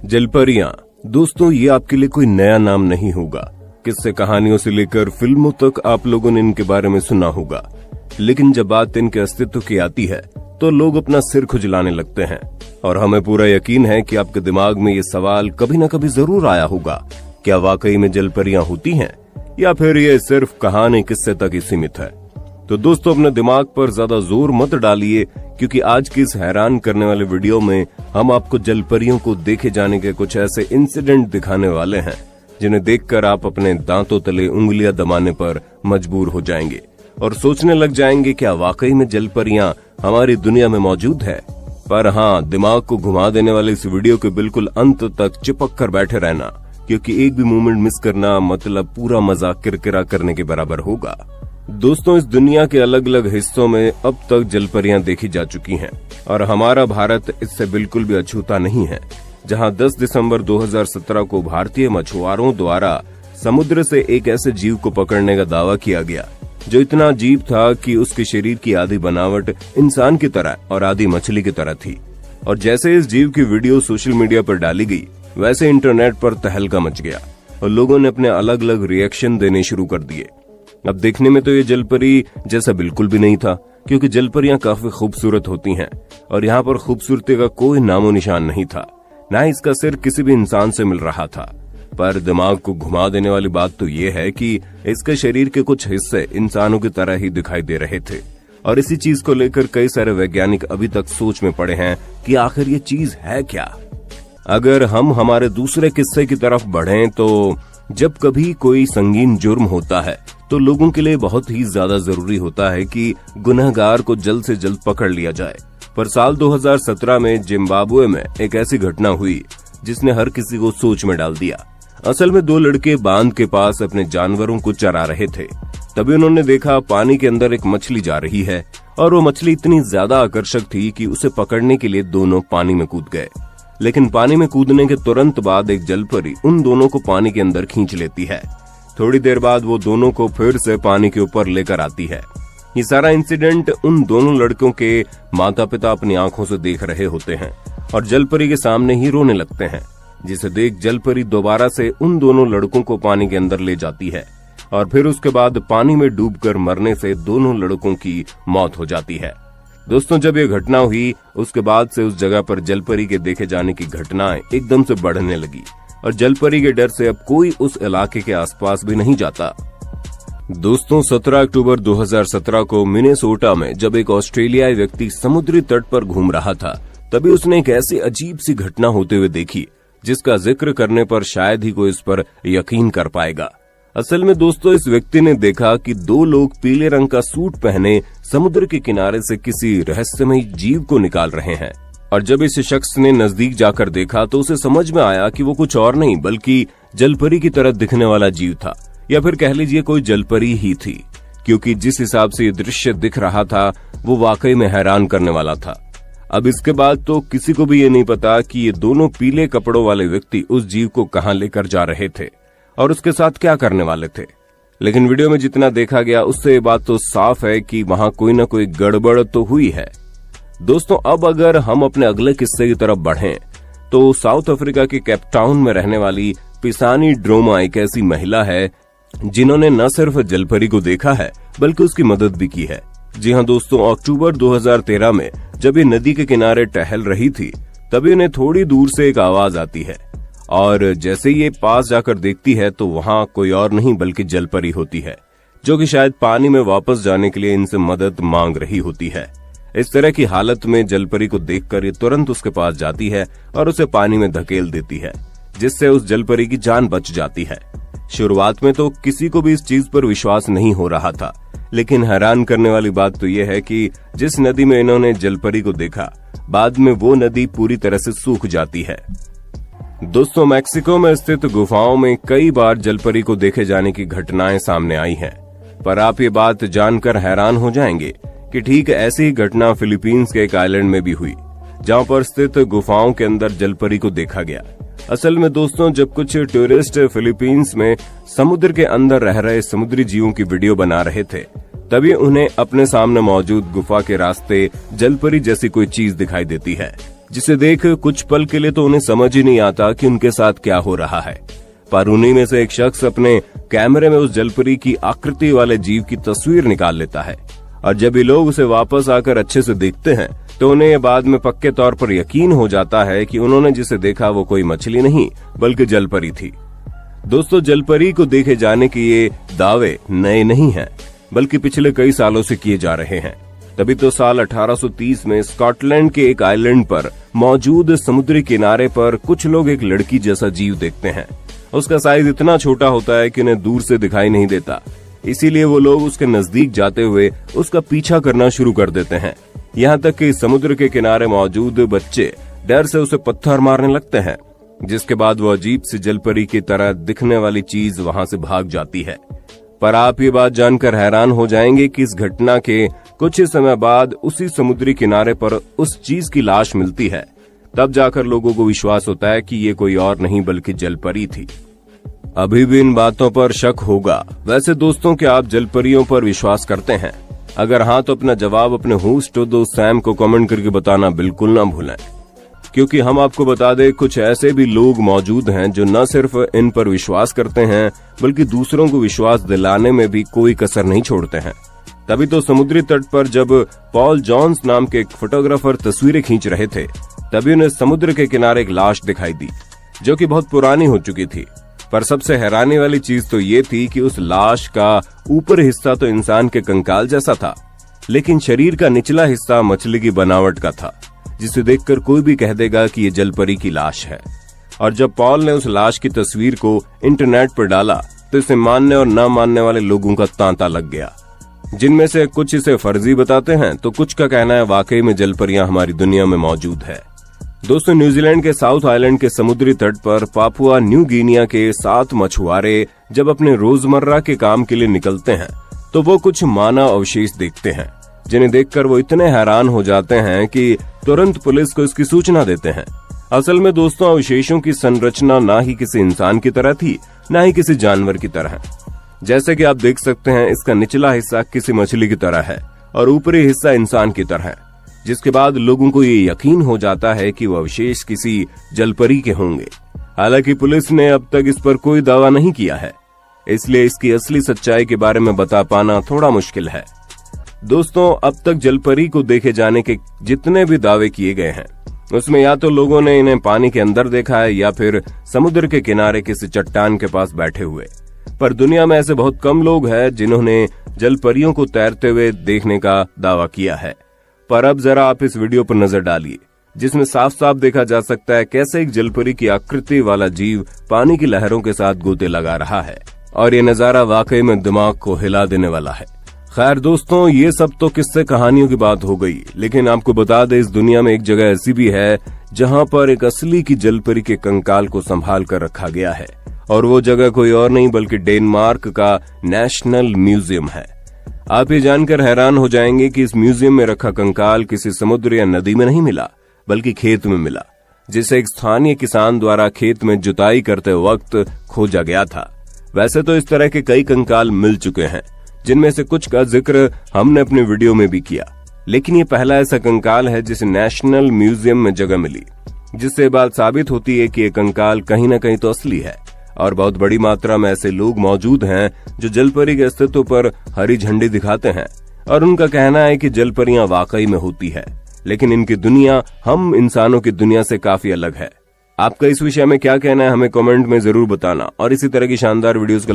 जलपरियां दोस्तों, ये आपके लिए कोई नया नाम नहीं होगा। किस्से कहानियों से लेकर फिल्मों तक आप लोगों ने इनके बारे में सुना होगा, लेकिन जब बात इनके अस्तित्व की आती है तो लोग अपना सिर खुजलाने लगते हैं। और हमें पूरा यकीन है कि आपके दिमाग में ये सवाल कभी न कभी जरूर आया होगा, क्या वाकई में जलपरियां होती हैं या फिर ये सिर्फ कहानी किस्से तक ही सीमित है। तो दोस्तों, अपने दिमाग पर ज्यादा जोर मत डालिए, क्योंकि आज की इस हैरान करने वाले वीडियो में हम आपको जलपरियों को देखे जाने के कुछ ऐसे इंसिडेंट दिखाने वाले हैं जिन्हें देखकर आप अपने दांतों तले उंगलियां दबाने पर मजबूर हो जाएंगे और सोचने लग जाएंगे क्या वाकई में जलपरियां हमारी दुनिया में मौजूद है। पर हाँ, दिमाग को घुमा देने वाले इस वीडियो के बिल्कुल अंत तक चिपक कर बैठे रहना, क्योंकि एक भी मोमेंट मिस करना मतलब पूरा मजाक किरकिरा करने के बराबर होगा। दोस्तों, इस दुनिया के अलग अलग हिस्सों में अब तक जलपरियां देखी जा चुकी हैं और हमारा भारत इससे बिल्कुल भी अछूता नहीं है, जहां 10 दिसंबर 2017 को भारतीय मछुआरों द्वारा समुद्र से एक ऐसे जीव को पकड़ने का दावा किया गया जो इतना अजीब था कि उसके शरीर की आधी बनावट इंसान की तरह और आधी मछली की तरह थी। और जैसे इस जीव की वीडियो सोशल मीडिया पर डाली गई, वैसे इंटरनेट पर तहलका मच गया और लोगों ने अपने अलग अलग रिएक्शन देने शुरू कर दिए। अब देखने में तो ये जलपरी जैसा बिल्कुल भी नहीं था, क्योंकि जलपरियां काफी खूबसूरत होती हैं और यहाँ पर खूबसूरती का कोई नामो निशान नहीं था, ना इसका सिर किसी भी इंसान से मिल रहा था। पर दिमाग को घुमा देने वाली बात तो ये है कि इसके शरीर के कुछ हिस्से इंसानों की तरह ही दिखाई दे रहे थे और इसी चीज को लेकर कई सारे वैज्ञानिक अभी तक सोच में पड़े हैं कि आखिर ये चीज है क्या। अगर हम हमारे दूसरे किस्से की तरफ बढ़ें तो जब कभी कोई संगीन जुर्म होता है तो लोगों के लिए बहुत ही ज्यादा जरूरी होता है कि गुनहगार को जल्द से जल्द पकड़ लिया जाए। पर साल 2017 में जिम्बाब्वे में एक ऐसी घटना हुई जिसने हर किसी को सोच में डाल दिया। असल में 2 लड़के बांध के पास अपने जानवरों को चरा रहे थे। तभी उन्होंने देखा पानी के अंदर एक मछली जा रही है और वो मछली इतनी ज्यादा आकर्षक थी कि उसे पकड़ने के लिए दोनों पानी में कूद गए। लेकिन पानी में कूदने के तुरंत बाद एक जलपरी उन दोनों को पानी के अंदर खींच लेती है। थोड़ी देर बाद वो दोनों को फिर से पानी के ऊपर लेकर आती है। ये सारा इंसिडेंट उन दोनों लड़कों के माता पिता अपनी आंखों से देख रहे होते हैं और जलपरी के सामने ही रोने लगते हैं, जिसे देख जलपरी दोबारा से उन दोनों लड़कों को पानी के अंदर ले जाती है और फिर उसके बाद पानी में डूबकर मरने से दोनों लड़कों की मौत हो जाती है। दोस्तों, जब ये घटना हुई उसके बाद से उस जगह पर जलपरी के देखे जाने की घटनाएं एकदम से बढ़ने लगी और जलपरी के डर से अब कोई उस इलाके के आसपास भी नहीं जाता। दोस्तों, 17 अक्टूबर 2017 को मिनेसोटा में जब एक ऑस्ट्रेलियाई व्यक्ति समुद्री तट पर घूम रहा था, तभी उसने एक ऐसी अजीब सी घटना होते हुए देखी जिसका जिक्र करने पर शायद ही कोई इस पर यकीन कर पाएगा। असल में दोस्तों, इस व्यक्ति ने देखा कि 2 लोग पीले रंग का सूट पहने समुद्र के किनारे से किसी रहस्यमयी जीव को निकाल रहे हैं। और जब इस शख्स ने नजदीक जाकर देखा तो उसे समझ में आया कि वो कुछ और नहीं बल्कि जलपरी की तरह दिखने वाला जीव था, या फिर कह लीजिए कोई जलपरी ही थी, क्योंकि जिस हिसाब से ये दृश्य दिख रहा था वो वाकई में हैरान करने वाला था। अब इसके बाद तो किसी को भी ये नहीं पता कि ये दोनों पीले कपड़ों वाले व्यक्ति उस जीव को कहां लेकर जा रहे थे और उसके साथ क्या करने वाले थे। लेकिन वीडियो में जितना देखा गया उससे ये बात तो साफ है कि वहां कोई ना कोई गड़बड़ तो हुई है। दोस्तों, अब अगर हम अपने अगले किस्से की तरफ बढ़ें तो साउथ अफ्रीका के केपटाउन में रहने वाली पिसानी ड्रोमा एक ऐसी महिला है जिन्होंने न सिर्फ जलपरी को देखा है बल्कि उसकी मदद भी की है। जी हाँ दोस्तों, अक्टूबर 2013 में जब ये नदी के किनारे टहल रही थी तभी उन्हें थोड़ी दूर से एक आवाज आती है और जैसे ये पास जाकर देखती है तो वहाँ कोई और नहीं बल्कि जलपरी होती है, जो कि शायद पानी में वापस जाने के लिए इनसे मदद मांग रही होती है। इस तरह की हालत में जलपरी को देखकर ये तुरंत उसके पास जाती है और उसे पानी में धकेल देती है, जिससे उस जलपरी की जान बच जाती है। शुरुआत में तो किसी को भी इस चीज पर विश्वास नहीं हो रहा था, लेकिन हैरान करने वाली बात तो यह है कि जिस नदी में इन्होंने जलपरी को देखा, बाद में वो नदी पूरी तरह से सूख जाती है। दोस्तों, मैक्सिको में स्थित गुफाओं में कई बार जलपरी को देखे जाने की घटनाएं सामने आई हैं, पर आप ये बात जानकर हैरान हो जाएंगे कि ठीक ऐसी ही घटना फिलीपींस के एक आइलैंड में भी हुई, जहां पर स्थित गुफाओं के अंदर जलपरी को देखा गया। असल में दोस्तों, जब कुछ टूरिस्ट फिलीपींस में समुद्र के अंदर रह रहे समुद्री जीवों की वीडियो बना रहे थे, तभी उन्हें अपने सामने मौजूद गुफा के रास्ते जलपरी जैसी कोई चीज दिखाई देती है। जिसे देख कुछ पल के लिए तो उन्हें समझ ही नहीं आता कि उनके साथ क्या हो रहा है। पर उन्हीं में से एक शख्स अपने कैमरे में उस जलपरी की आकृति वाले जीव की तस्वीर निकाल लेता है, और जब ये लोग उसे वापस आकर अच्छे से देखते हैं तो उन्हें बाद में पक्के तौर पर यकीन हो जाता है कि उन्होंने जिसे देखा वो कोई मछली नहीं बल्कि जलपरी थी। दोस्तों, जलपरी को देखे जाने के ये दावे नए नहीं हैं, बल्कि पिछले कई सालों से किए जा रहे हैं। तभी तो साल 1830 में स्कॉटलैंड के एक आइलैंड पर मौजूद समुद्री किनारे पर कुछ लोग एक लड़की जैसा जीव देखते हैं। उसका साइज इतना छोटा होता है कि उन्हें दूर से दिखाई नहीं देता, इसीलिए वो लोग उसके नजदीक जाते हुए उसका पीछा करना शुरू कर देते हैं। यहाँ तक कि समुद्र के किनारे मौजूद बच्चे डर से उसे पत्थर मारने लगते हैं, जिसके बाद वो अजीब सी जलपरी की तरह दिखने वाली चीज वहाँ से भाग जाती है। पर आप ये बात जानकर हैरान हो जाएंगे कि इस घटना के कुछ ही समय बाद उसी समुद्री किनारे पर उस चीज की लाश मिलती है। तब जाकर लोगों को विश्वास होता है कि ये कोई और नहीं बल्कि जलपरी थी। अभी भी इन बातों पर शक होगा। वैसे दोस्तों, क्या आप जलपरियों पर विश्वास करते हैं? अगर हाँ तो अपना जवाब अपने होस्ट और दोस्त सैम को कमेंट करके बताना बिल्कुल ना भूलें, क्योंकि हम आपको बता दें कुछ ऐसे भी लोग मौजूद हैं जो न सिर्फ इन पर विश्वास करते हैं बल्कि दूसरों को विश्वास दिलाने में भी कोई कसर नहीं छोड़ते हैं। तभी तो समुद्री तट पर जब पॉल जॉन्स नाम के एक फोटोग्राफर तस्वीरें खींच रहे थे, तभी उन्हें समुद्र के किनारे एक लाश दिखाई दी जो कि बहुत पुरानी हो चुकी थी। पर सबसे हैरानी वाली चीज तो ये थी कि उस लाश का ऊपरी हिस्सा तो इंसान के कंकाल जैसा था, लेकिन शरीर का निचला हिस्सा मछली की बनावट का था, जिसे देखकर कोई भी कह देगा कि ये जलपरी की लाश है। और जब पॉल ने उस लाश की तस्वीर को इंटरनेट पर डाला तो इसे मानने और न मानने वाले लोगों का तांता लग गया, जिनमें से कुछ इसे फर्जी बताते हैं तो कुछ का कहना है वाकई में जलपरियां हमारी दुनिया में मौजूद है। दोस्तों, न्यूजीलैंड के साउथ आइलैंड के समुद्री तट पर पापुआ न्यू गिनिया के 7 मछुआरे जब अपने रोजमर्रा के काम के लिए निकलते हैं तो वो कुछ मानव अवशेष देखते हैं, जिन्हें देखकर वो इतने हैरान हो जाते हैं कि तुरंत पुलिस को इसकी सूचना देते हैं। असल में दोस्तों, अवशेषों की संरचना ना ही किसी इंसान की तरह थी, ना ही किसी जानवर की तरह। जैसे कि आप देख सकते हैं, इसका निचला हिस्सा किसी मछली की तरह है और ऊपरी हिस्सा इंसान की तरह है, जिसके बाद लोगों को ये यकीन हो जाता है कि वो अवशेष किसी जलपरी के होंगे। हालांकि पुलिस ने अब तक इस पर कोई दावा नहीं किया है, इसलिए इसकी असली सच्चाई के बारे में बता पाना थोड़ा मुश्किल है। दोस्तों, अब तक जलपरी को देखे जाने के जितने भी दावे किए गए हैं, उसमें या तो लोगों ने इन्हें पानी के अंदर देखा है या फिर समुद्र के किनारे किसी चट्टान के पास बैठे हुए। पर दुनिया में ऐसे बहुत कम लोग हैं जिन्होंने जलपरियों को तैरते हुए देखने का दावा किया है। पर अब जरा आप इस वीडियो पर नजर डालिए, जिसमें साफ साफ देखा जा सकता है कैसे एक जलपरी की आकृति वाला जीव पानी की लहरों के साथ गोते लगा रहा है, और ये नजारा वाकई में दिमाग को हिला देने वाला है। खैर दोस्तों, ये सब तो किस्से कहानियों की बात हो गई, लेकिन आपको बता दें इस दुनिया में एक जगह ऐसी भी है जहाँ पर एक असली की जलपरी के कंकाल को संभाल कर रखा गया है, और वो जगह कोई और नहीं बल्कि डेनमार्क का नेशनल म्यूजियम है। आप ये जानकर हैरान हो जाएंगे कि इस म्यूजियम में रखा कंकाल किसी समुद्र या नदी में नहीं मिला बल्कि खेत में मिला, जिसे एक स्थानीय किसान द्वारा खेत में जुताई करते वक्त खोजा गया था। वैसे तो इस तरह के कई कंकाल मिल चुके हैं, जिनमें से कुछ का जिक्र हमने अपने वीडियो में भी किया, लेकिन ये पहला ऐसा कंकाल है जिसे नेशनल म्यूजियम में जगह मिली, जिससे बात साबित होती है कि ये कंकाल कहीं न कहीं तो असली है। और बहुत बड़ी मात्रा में ऐसे लोग मौजूद हैं जो जलपरी के अस्तित्व पर हरी झंडी दिखाते हैं, और उनका कहना है कि जलपरियां वाकई में होती है, लेकिन इनकी दुनिया हम इंसानों की दुनिया से काफी अलग है। आपका इस विषय में क्या कहना है हमें कमेंट में जरूर बताना, और इसी तरह की शानदार वीडियोस को